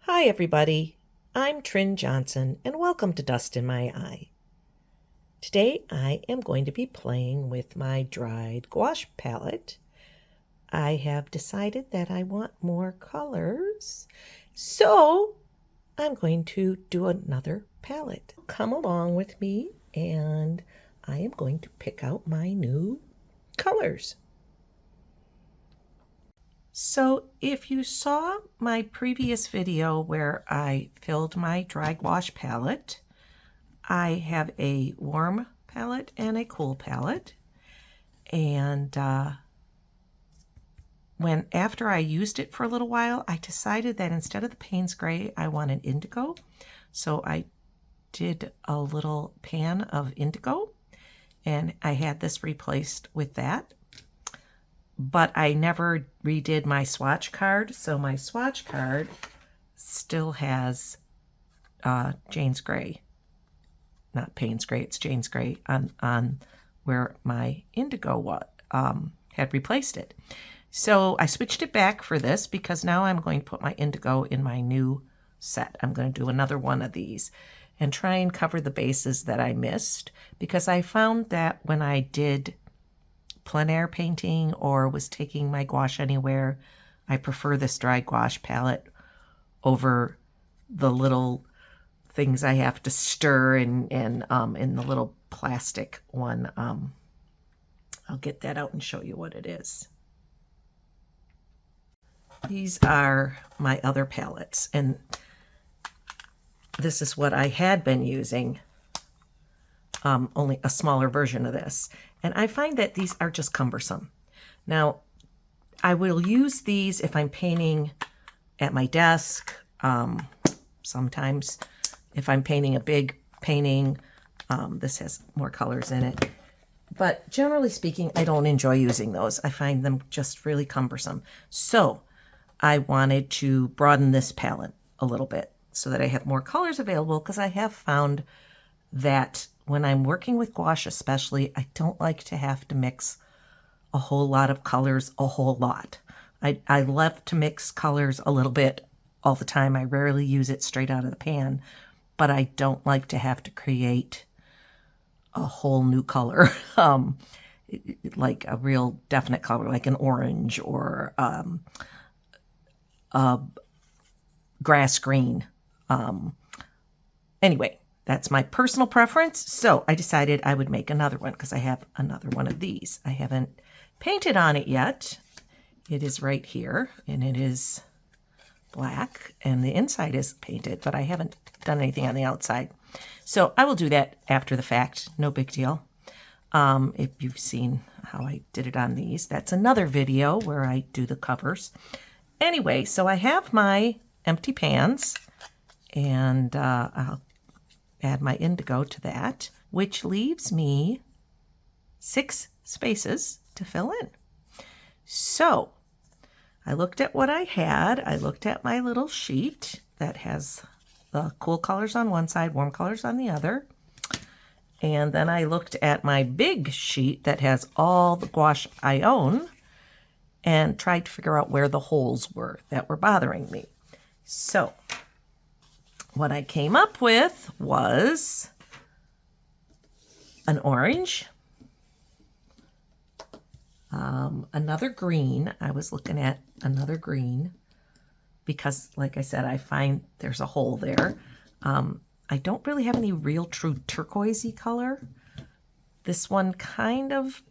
Hi everybody, I'm Trin Johnson and welcome to Dust in My Eye. Today I am going to be playing with my dried gouache palette. I have decided that I want more colors, so I'm going to do another palette. Come along with me and I am going to pick out my new colors. So if you saw my previous video where I filled my dry gouache palette, I have a warm palette and a cool palette. And after I used it for a little while, I decided that instead of the Payne's Gray, I want an indigo. So I did a little pan of indigo and I had this replaced with that. But I never redid my swatch card, so my swatch card still has Jane's Gray. Not Payne's Gray, it's Jane's Gray on where my indigo had replaced it. So I switched it back for this because now I'm going to put my indigo in my new set. I'm going to do another one of these and try and cover the bases that I missed, because I found that when I did plein air painting or was taking my gouache anywhere, I prefer this dry gouache palette over the little things I have to stir in the little plastic one. I'll get that out and show you what it is. These are my other palettes, and this is what I had been using, only a smaller version of this. And I find that these are just cumbersome. Now, I will use these if I'm painting at my desk. Sometimes if I'm painting a big painting, this has more colors in it. But generally speaking, I don't enjoy using those. I find them just really cumbersome. So I wanted to broaden this palette a little bit so that I have more colors available, because I have found that when I'm working with gouache especially, I don't like to have to mix a whole lot of colors a whole lot. I love to mix colors a little bit all the time. I rarely use it straight out of the pan, but I don't like to have to create a whole new color, like a real definite color, like an orange or a grass green. Anyway, that's my personal preference, so I decided I would make another one because I have another one of these. I haven't painted on it yet. It is right here, and it is black, and the inside is painted, but I haven't done anything on the outside. So I will do that after the fact, no big deal. If you've seen how I did it on these, that's another video where I do the covers. Anyway, so I have my empty pans, and I'll add my indigo to that, which leaves me 6 spaces to fill in. So I looked at what I had. I looked at my little sheet that has the cool colors on one side, warm colors on the other. And then I looked at my big sheet that has all the gouache I own and tried to figure out where the holes were that were bothering me. So what I came up with was an orange, another green. I was looking at another green because, like I said, I find there's a hole there. I don't really have any real true turquoisey color. This one kind of,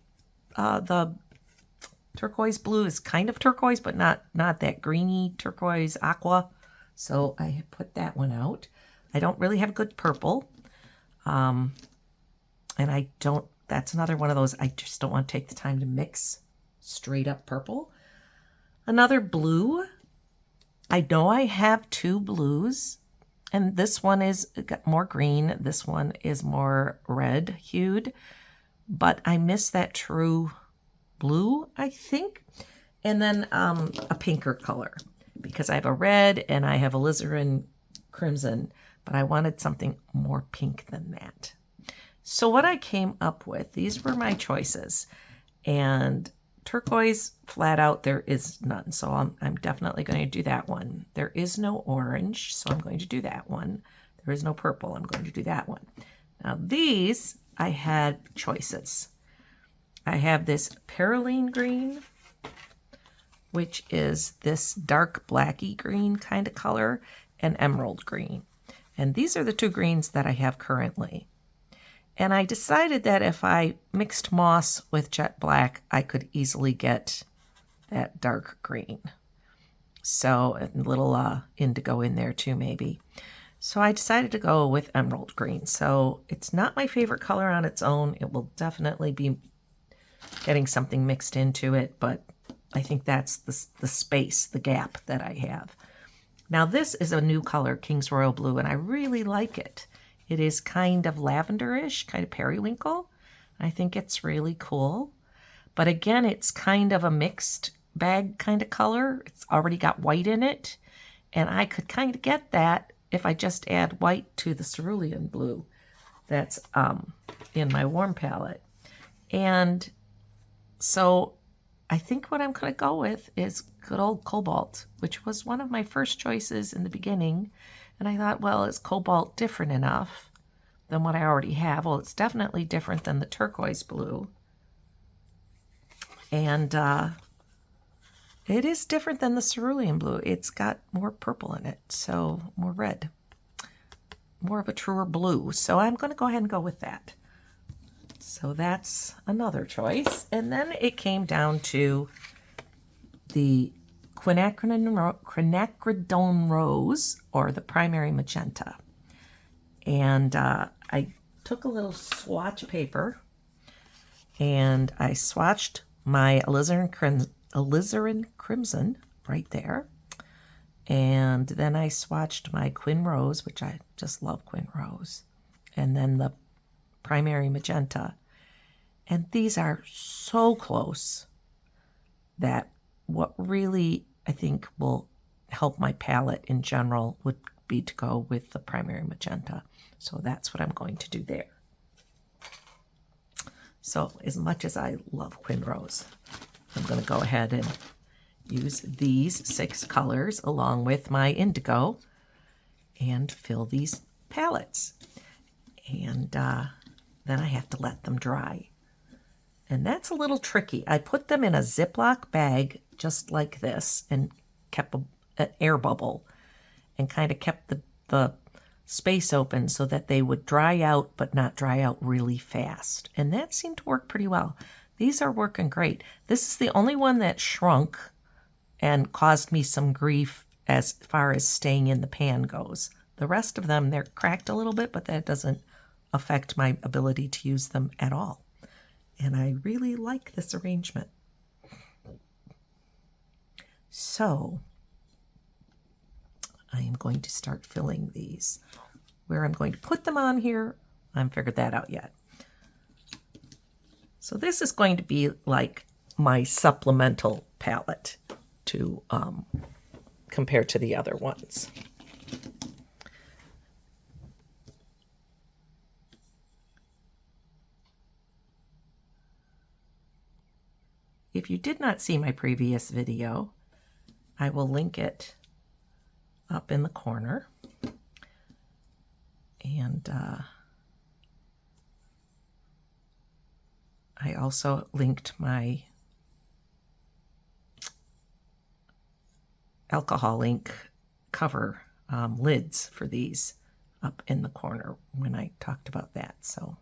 the turquoise blue is kind of turquoise, but not that greeny turquoise aqua. So I put that one out. I don't really have good purple. And that's another one of those, I just don't want to take the time to mix straight up purple. Another blue. I know I have 2 blues, and this one is got more green. This one is more red hued, but I miss that true blue, I think. And then a pinker color, because I have a red and I have alizarin crimson, but I wanted something more pink than that. So what I came up with, these were my choices. And turquoise, flat out, there is none. So I'm definitely going to do that one. There is no orange, so I'm going to do that one. There is no purple, I'm going to do that one. Now these, I had choices. I have this perylene green, which is this dark blacky green kind of color, and emerald green. And these are the two greens that I have currently. And I decided that if I mixed moss with jet black, I could easily get that dark green. So a little indigo in there too, maybe. So I decided to go with emerald green. So it's not my favorite color on its own. It will definitely be getting something mixed into it, but I think that's the space, the gap that I have. Now this is a new color, King's Royal Blue, and I really like it. It is kind of lavenderish, kind of periwinkle. I think it's really cool. But again, it's kind of a mixed bag kind of color. It's already got white in it. And I could kind of get that if I just add white to the cerulean blue that's in my warm palette. And so I think what I'm going to go with is good old cobalt, which was one of my first choices in the beginning. And I thought, well, is cobalt different enough than what I already have? Well, it's definitely different than the turquoise blue. And it is different than the cerulean blue. It's got more purple in it, so more red. More of a truer blue. So I'm going to go ahead and go with that. So that's another choice. And then it came down to the quinacridone rose, or the primary magenta. And I took a little swatch paper and I swatched my alizarin crimson right there. And then I swatched my Quin Rose, which I just love Quin Rose. And then the primary magenta. And these are so close that what really I think will help my palette in general would be to go with the primary magenta. So that's what I'm going to do there. So as much as I love Quin Rose, I'm going to go ahead and use these 6 colors along with my indigo and fill these palettes. And then I have to let them dry. And that's a little tricky. I put them in a Ziploc bag just like this and kept an air bubble and kind of kept the space open so that they would dry out but not dry out really fast. And that seemed to work pretty well. These are working great. This is the only one that shrunk and caused me some grief as far as staying in the pan goes. The rest of them, they're cracked a little bit, but that doesn't affect my ability to use them at all. And I really like this arrangement. So I am going to start filling these. Where I'm going to put them on here, I haven't figured that out yet. So this is going to be like my supplemental palette to compare to the other ones. If you did not see my previous video, I will link it up in the corner. And I also linked my alcohol ink cover lids for these up in the corner when I talked about that. So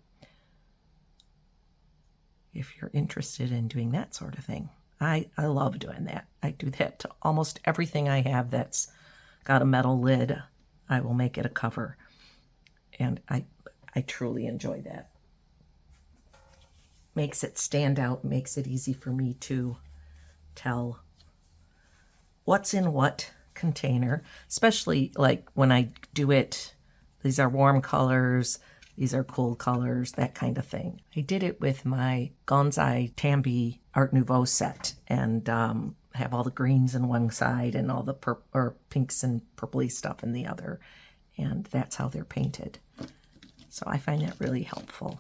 if you're interested in doing that sort of thing, I love doing that. I do that to almost everything I have that's got a metal lid. I will make it a cover. And I truly enjoy that. Makes it stand out, makes it easy for me to tell what's in what container, especially like when I do it, these are warm colors, these are cool colors, that kind of thing. I did it with my Gonzai Tambi Art Nouveau set and have all the greens in one side and all the pinks and purpley stuff in the other. And that's how they're painted. So I find that really helpful.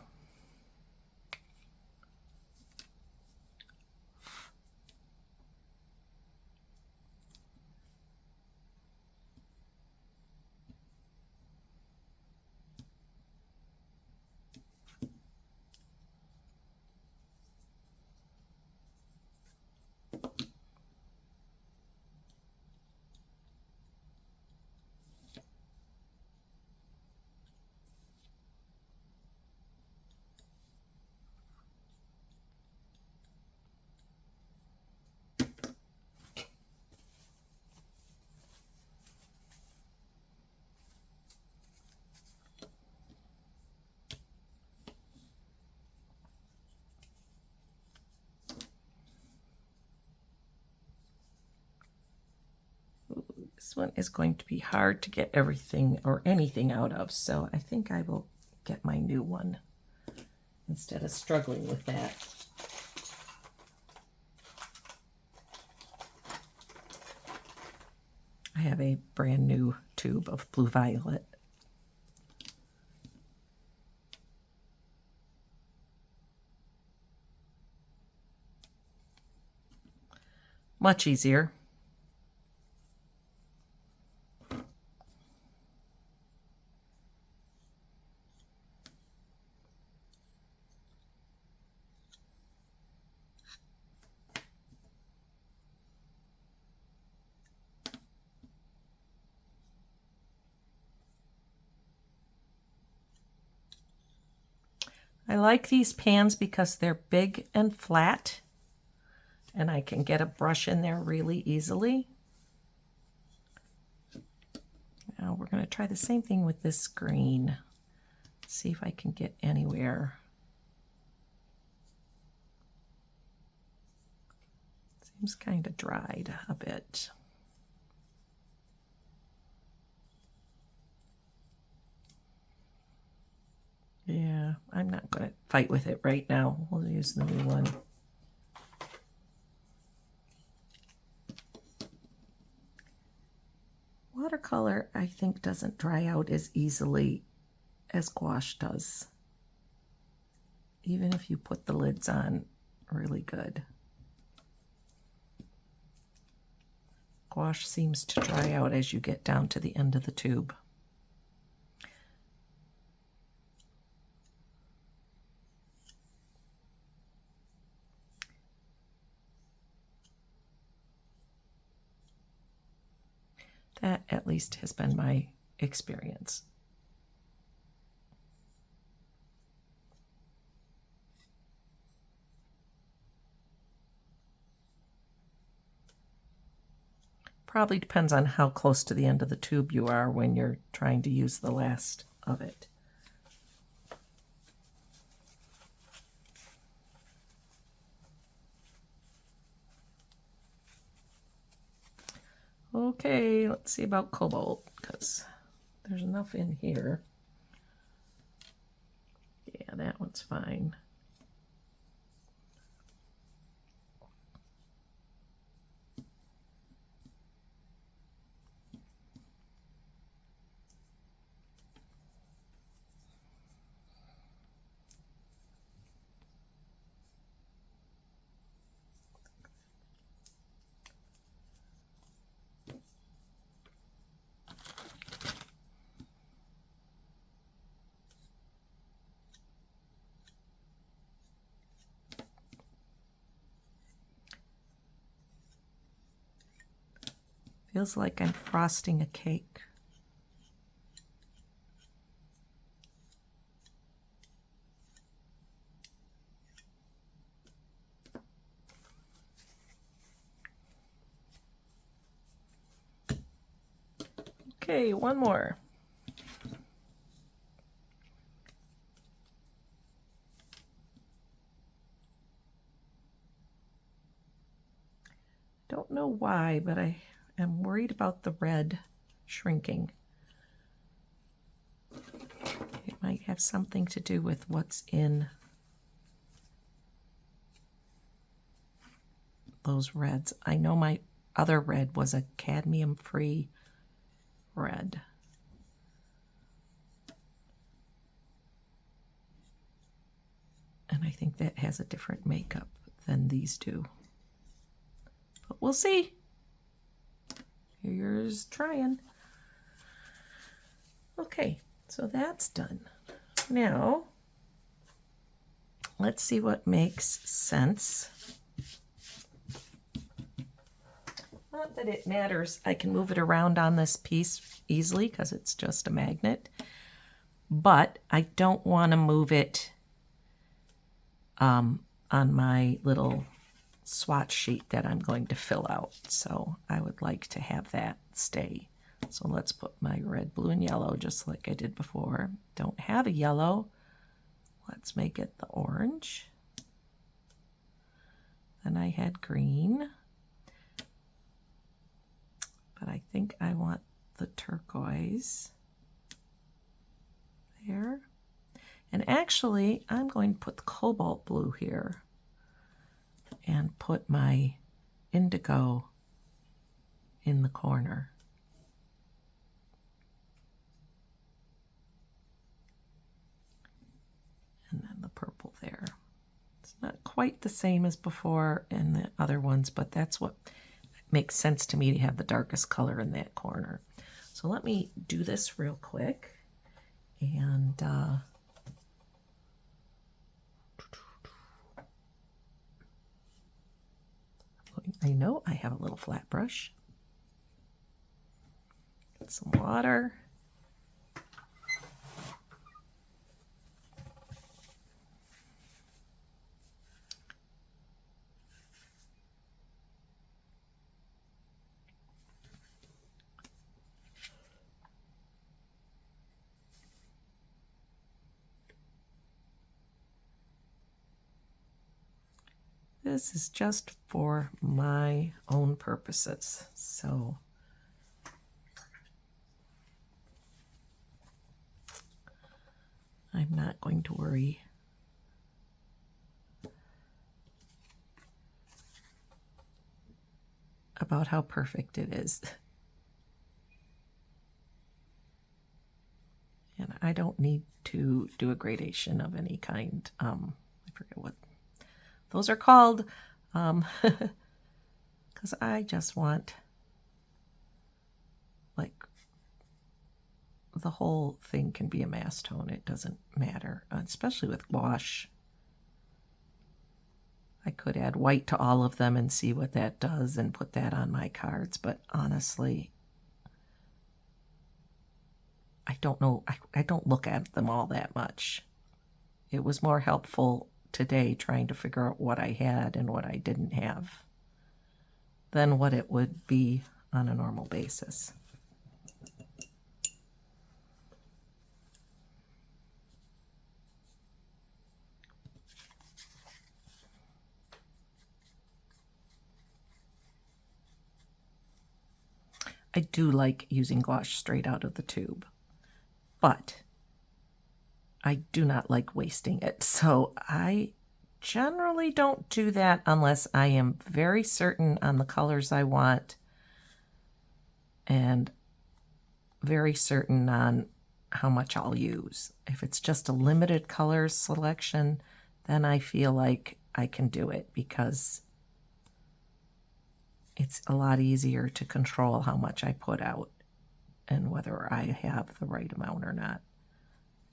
This one is going to be hard to get everything or anything out of, so I think I will get my new one instead of struggling with that. I have a brand new tube of blue violet. Much easier. I like these pans because they're big and flat, and I can get a brush in there really easily. Now we're going to try the same thing with this green. See if I can get anywhere. Seems kind of dried a bit. Yeah, I'm not going to fight with it right now. We'll use the new one. Watercolor, I think, doesn't dry out as easily as gouache does, even if you put the lids on really good. Gouache seems to dry out as you get down to the end of the tube. That, at least, has been my experience. Probably depends on how close to the end of the tube you are when you're trying to use the last of it. Okay, let's see about cobalt, because there's enough in here. Yeah, that one's fine. Feels like I'm frosting a cake. Okay, one more. Don't know why, but I am worried about the red shrinking. It might have something to do with what's in those reds. I know my other red was a cadmium-free red. And I think that has a different makeup than these do. But we'll see. Here's trying. Okay, so that's done. Now, let's see what makes sense. Not that it matters. I can move it around on this piece easily because it's just a magnet. But I don't want to move it on my little swatch sheet that I'm going to fill out. So I would like to have that stay. So let's put my red, blue, and yellow just like I did before. Don't have a yellow. Let's make it the orange. Then I had green. but I think I want the turquoise there. And actually, I'm going to put the cobalt blue here and put my indigo in the corner. And then the purple there. It's not quite the same as before in the other ones, but that's what makes sense to me to have the darkest color in that corner. So let me do this real quick. And I know I have a little flat brush. Get some water. This is just for my own purposes, so I'm not going to worry about how perfect it is. And I don't need to do a gradation of any kind. I forget what those are called, because I just want, like, the whole thing can be a mass tone. It doesn't matter, especially with gouache. I could add white to all of them and see what that does and put that on my cards, but honestly, I don't know. I don't look at them all that much. It was more helpful today trying to figure out what I had and what I didn't have than what it would be on a normal basis. I do like using gouache straight out of the tube, but I do not like wasting it. So I generally don't do that unless I am very certain on the colors I want and very certain on how much I'll use. If it's just a limited colors selection, then I feel like I can do it because it's a lot easier to control how much I put out and whether I have the right amount or not.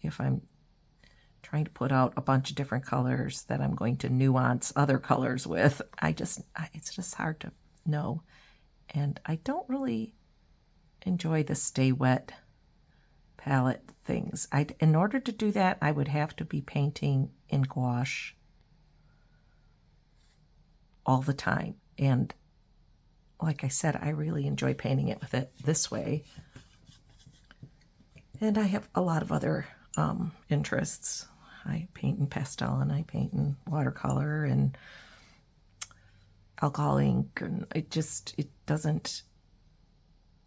If I'm trying to put out a bunch of different colors that I'm going to nuance other colors with, it's just hard to know. And I don't really enjoy the stay wet palette things. In order to do that, I would have to be painting in gouache all the time. And like I said, I really enjoy painting it with it this way. And I have a lot of other interests. I paint in pastel and I paint in watercolor and alcohol ink, and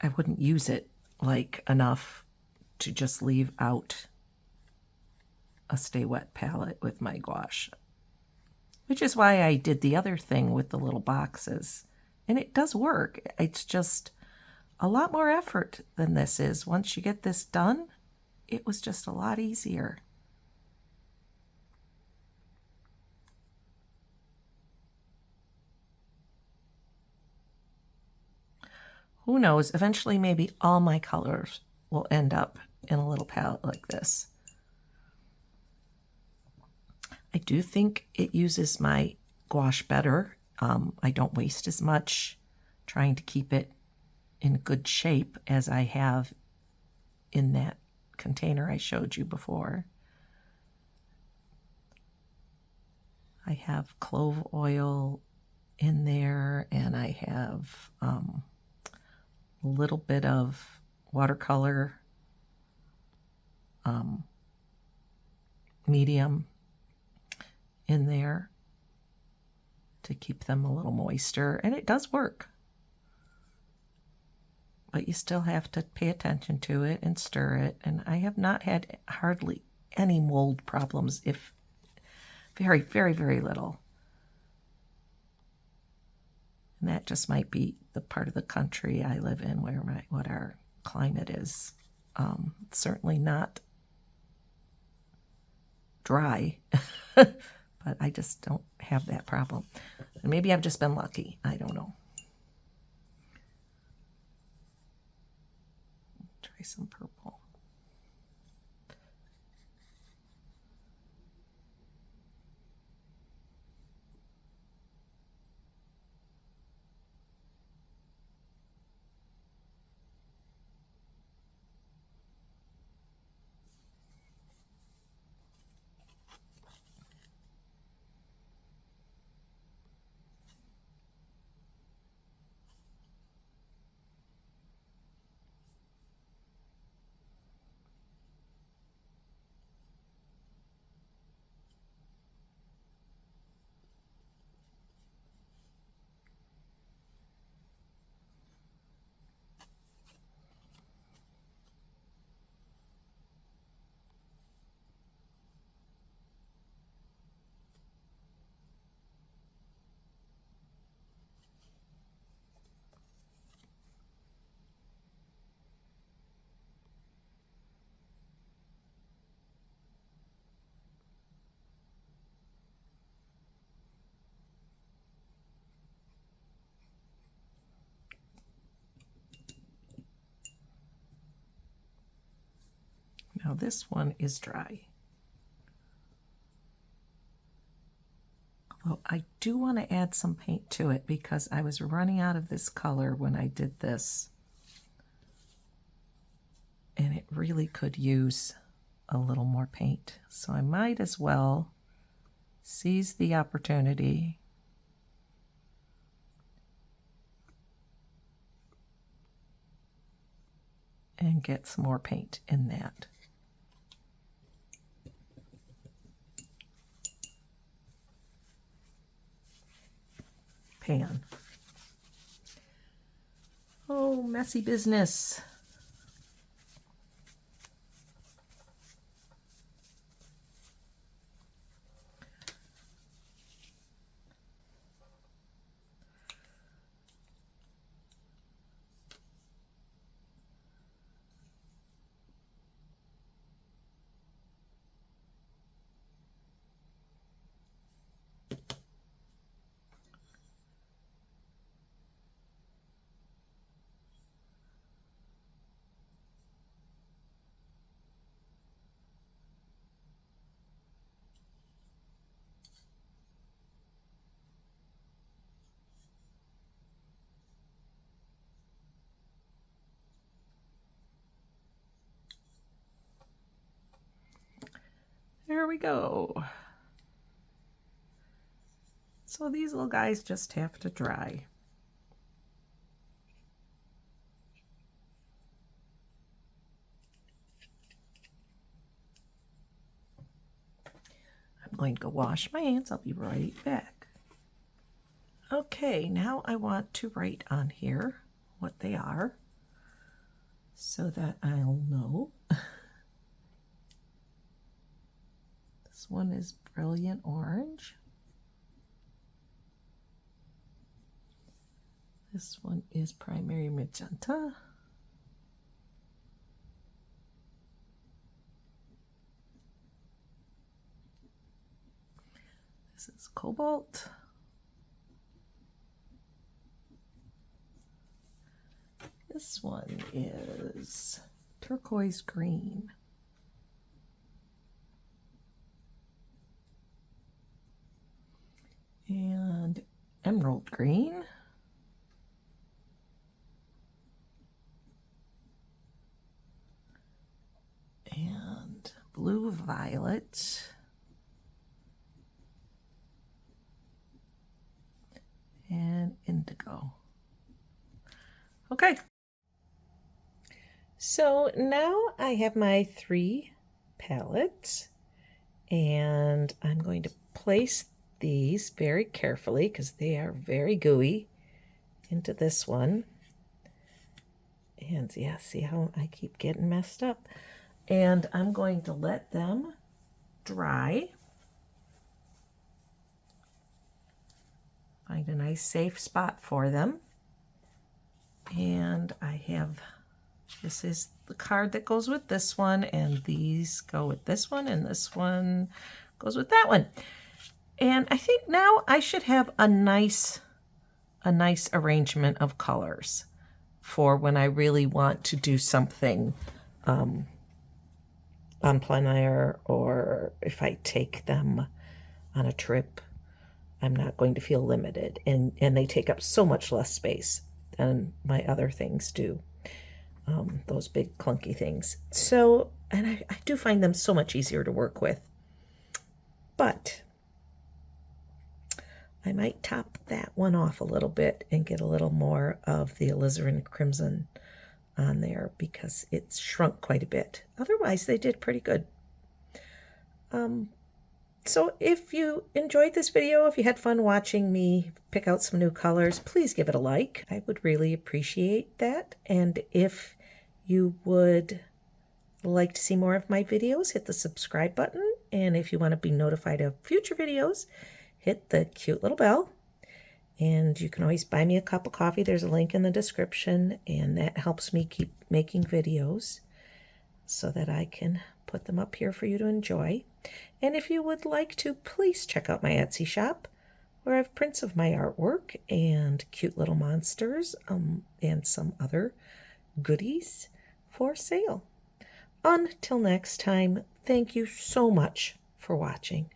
I wouldn't use it like enough to just leave out a stay wet palette with my gouache, which is why I did the other thing with the little boxes. And it does work. It's just a lot more effort than this is. Once you get this done, it was just a lot easier. Who knows, eventually maybe all my colors will end up in a little palette like this. I do think it uses my gouache better. I don't waste as much trying to keep it in good shape as I have in that container I showed you before. I have clove oil in there, and I have a little bit of watercolor medium in there to keep them a little moister, and it does work. but you still have to pay attention to it and stir it. And I have not had hardly any mold problems, if very, very, very little. And that just might be the part of the country I live in where what our climate is. It's certainly not dry, but I just don't have that problem. And maybe I've just been lucky. I don't know. Try some purple. Now this one is dry. Although I do want to add some paint to it because I was running out of this color when I did this. And it really could use a little more paint. So I might as well seize the opportunity and get some more paint in that. Pan. Oh, messy business. There we go. So these little guys just have to dry. I'm going to go wash my hands. I'll be right back. Okay, now I want to write on here what they are so that I'll know. This one is Brilliant Orange. This one is Primary Magenta. This is Cobalt. This one is Turquoise Green. And Emerald Green. And Blue Violet. And Indigo. Okay. So now I have my 3 palettes, and I'm going to place these very carefully because they are very gooey into this one. And yeah, see how I keep getting messed up. And I'm going to let them dry. Find a nice safe spot for them. And I have, this is the card that goes with this one, and these go with this one, and this one goes with that one. And I think now I should have a nice arrangement of colors for when I really want to do something on plein air, or if I take them on a trip, I'm not going to feel limited. And they take up so much less space than my other things do, those big clunky things. So, and I do find them so much easier to work with. But I might top that one off a little bit and get a little more of the alizarin crimson on there because it's shrunk quite a bit. Otherwise, they did pretty good. So if you enjoyed this video, if you had fun watching me pick out some new colors, please give it a like. I would really appreciate that. And if you would like to see more of my videos, hit the subscribe button. And if you want to be notified of future videos, hit the cute little bell. And you can always buy me a cup of coffee. There's a link in the description, and that helps me keep making videos so that I can put them up here for you to enjoy. And if you would like to, please check out my Etsy shop, where I have prints of my artwork and cute little monsters and some other goodies for sale. Until next time, thank you so much for watching.